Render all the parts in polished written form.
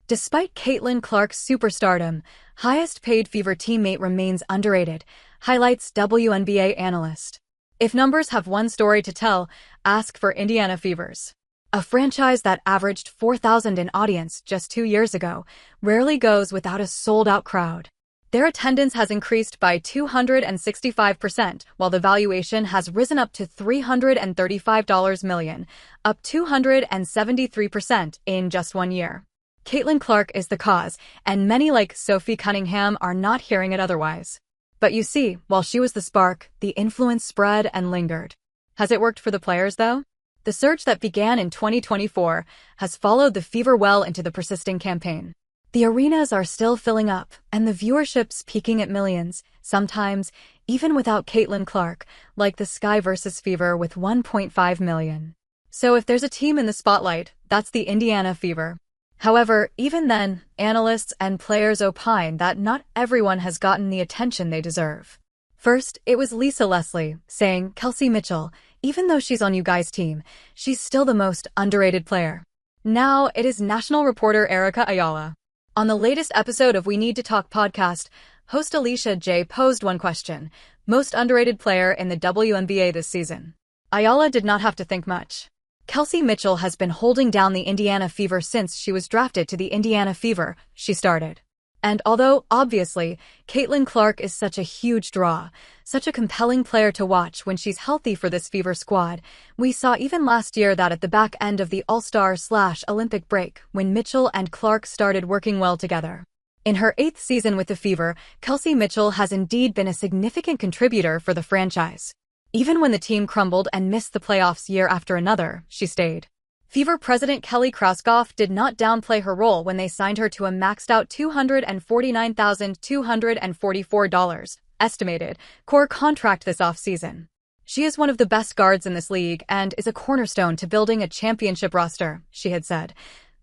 Despite Caitlin Clark's superstardom, highest-paid Fever teammate remains underrated, highlights WNBA analyst. If numbers have one story to tell, ask for Indiana Fevers. A franchise that averaged 4,000 in audience just 2 years ago rarely goes without a sold-out crowd. Their attendance has increased by 265%, while the valuation has risen up to $335 million, up 273% in just 1 year. Caitlin Clark is the cause, and many like Sophie Cunningham are not hearing it otherwise. But you see, while she was the spark, the influence spread and lingered. Has it worked for the players, though? The surge that began in 2024 has followed the Fever well into the persisting campaign. The arenas are still filling up, and the viewership's peaking at millions, sometimes even without Caitlin Clark, like the Sky vs. Fever with 1.5 million. So if there's a team in the spotlight, that's the Indiana Fever. However, even then, analysts and players opine that not everyone has gotten the attention they deserve. First, it was Lisa Leslie, saying, "Kelsey Mitchell, even though she's on you guys' team, she's still the most underrated player." Now, it is national reporter Erica Ayala. On the latest episode of We Need to Talk podcast, host Alicia J. posed one question: most underrated player in the WNBA this season. Ayala did not have to think much. Kelsey Mitchell has been holding down the Indiana Fever since she was drafted to the Indiana Fever, she started. And although, obviously, Caitlin Clark is such a huge draw, such a compelling player to watch when she's healthy for this Fever squad, we saw even last year that at the back end of the All-Star/Olympic break, when Mitchell and Clark started working well together. In her 8th season with the Fever, Kelsey Mitchell has indeed been a significant contributor for the franchise. Even when the team crumbled and missed the playoffs year after another, she stayed. Fever president Kelly Krauskopf did not downplay her role when they signed her to a maxed-out $249,244 estimated core contract this offseason. She is one of the best guards in this league and is a cornerstone to building a championship roster, she had said.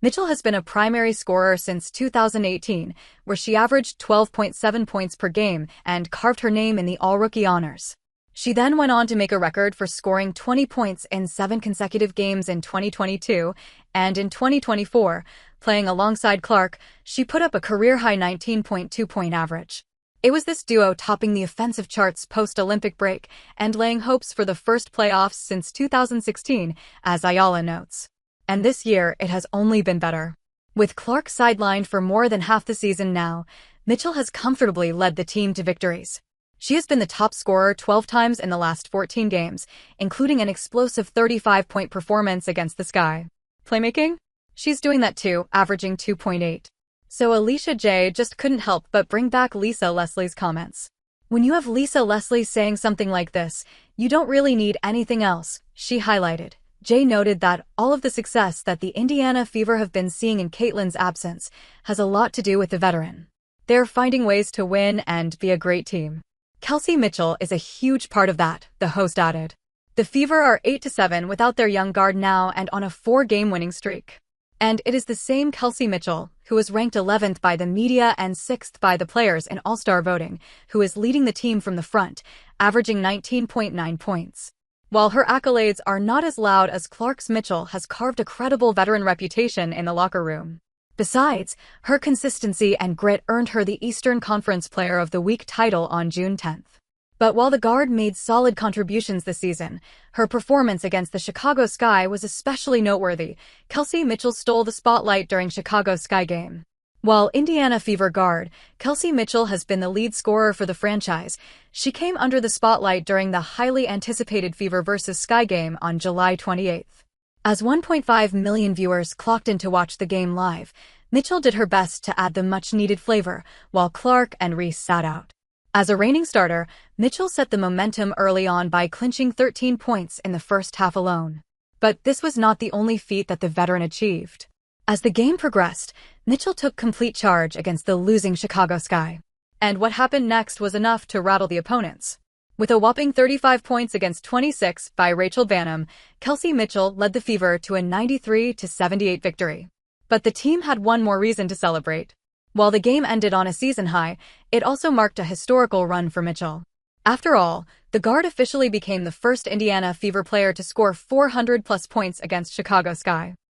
Mitchell has been a primary scorer since 2018, where she averaged 12.7 points per game and carved her name in the All-Rookie honors. She then went on to make a record for scoring 20 points in 7 consecutive games in 2022, and in 2024, playing alongside Clark, she put up a career-high 19.2-point average. It was this duo topping the offensive charts post-Olympic break and laying hopes for the first playoffs since 2016, as Ayala notes. And this year, it has only been better. With Clark sidelined for more than half the season now, Mitchell has comfortably led the team to victories. She has been the top scorer 12 times in the last 14 games, including an explosive 35-point performance against the Sky. Playmaking? She's doing that too, averaging 2.8. So Alicia J. just couldn't help but bring back Lisa Leslie's comments. When you have Lisa Leslie saying something like this, you don't really need anything else, she highlighted. J noted that all of the success that the Indiana Fever have been seeing in Caitlin's absence has a lot to do with the veteran. They're finding ways to win and be a great team. Kelsey Mitchell is a huge part of that, the host added. The Fever are 8-7 without their young guard now and on a 4-game winning streak. And it is the same Kelsey Mitchell, who was ranked 11th by the media and 6th by the players in All-Star voting, who is leading the team from the front, averaging 19.9 points. While her accolades are not as loud as Clark's, Mitchell has carved a credible veteran reputation in the locker room. Besides, her consistency and grit earned her the Eastern Conference Player of the Week title on June 10th. But while the guard made solid contributions this season, her performance against the Chicago Sky was especially noteworthy. Kelsey Mitchell stole the spotlight during Chicago Sky game. While Indiana Fever guard, Kelsey Mitchell has been the lead scorer for the franchise. She came under the spotlight during the highly anticipated Fever vs. Sky game on July 28th. As 1.5 million viewers clocked in to watch the game live, Mitchell did her best to add the much-needed flavor, while Clark and Reese sat out. As a reigning starter, Mitchell set the momentum early on by clinching 13 points in the first half alone. But this was not the only feat that the veteran achieved. As the game progressed, Mitchell took complete charge against the losing Chicago Sky. And what happened next was enough to rattle the opponents. With a whopping 35 points against 26 by Rachel Banham, Kelsey Mitchell led the Fever to a 93-78 victory. But the team had one more reason to celebrate. While the game ended on a season high, it also marked a historical run for Mitchell. After all, the guard officially became the first Indiana Fever player to score 400-plus points against Chicago Sky.